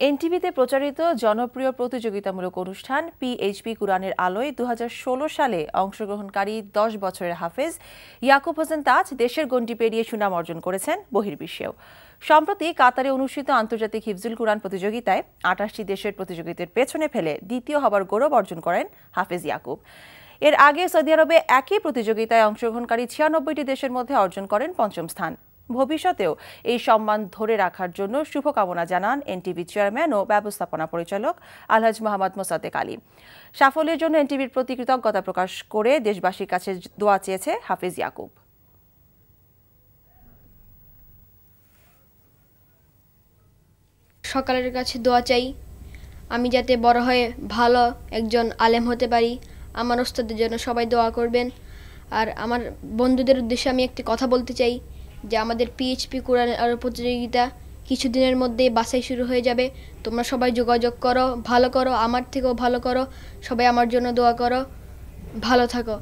এনটিভিতে প্রচারিত জনপ্রিয় প্রতিযোগিতামূলক অনুষ্ঠান পিএইচপি কুরআনের আলোয় ২০১৬ সালে অংশগ্রহণকারী ১০ বছরের হাফেজ ইয়াকুব হোসেন তাজ দেশের গণ্ডি পেরিয়ে সুনাম অর্জন করেছেন বহির্বিশ্বেও। সম্প্রতি কাতারে অনুষ্ঠিত আন্তর্জাতিক হিফজুল কুরআন প্রতিযোগিতায় ২৮টি দেশের প্রতিযোগিতার পেছনে ফেলে দ্বিতীয় হবার গৌরব অর্জন করেন হাফেজ ইয়াকুব। এর আগে সৌদি আরবে একই প্রতিযোগিতায় অংশগ্রহণকারী ৯৬টি দেশের মধ্যে অর্জন করেন পঞ্চম স্থান। ভবিষ্যতেও এই সম্মান ধরে রাখার জন্য শুভকামনা জানান এনটিভি চেয়ারম্যান ও ব্যবস্থাপনা পরিচালক আলহাজ মোহাম্মদ মোসাদ্দেক আলী। সাফল্যের জন্য এনটিভির প্রতি কৃতজ্ঞতা প্রকাশ করে দেশবাসীর কাছে দোয়া চেয়েছে হাফেজ ইয়াকুব। সকালের কাছে দোয়া চাই, আমি যাতে বড় হয়ে ভালো একজন আলেম হতে পারি। আমার ওস্তাদের জন্য সবাই দোয়া করবেন। আর আমার বন্ধুদের উদ্দেশ্যে আমি একটি কথা বলতে চাই যে আমাদের পিএইচপি কুরআন আলো প্রতিযোগিতা কিছুদিনের মধ্যেই বাছাই শুরু হয়ে যাবে। তোমরা সবাই যোগাযোগ করো, ভালো করো, আমার থেকেও ভালো করো, সবাই আমার জন্য দোয়া করো, ভালো থাকো।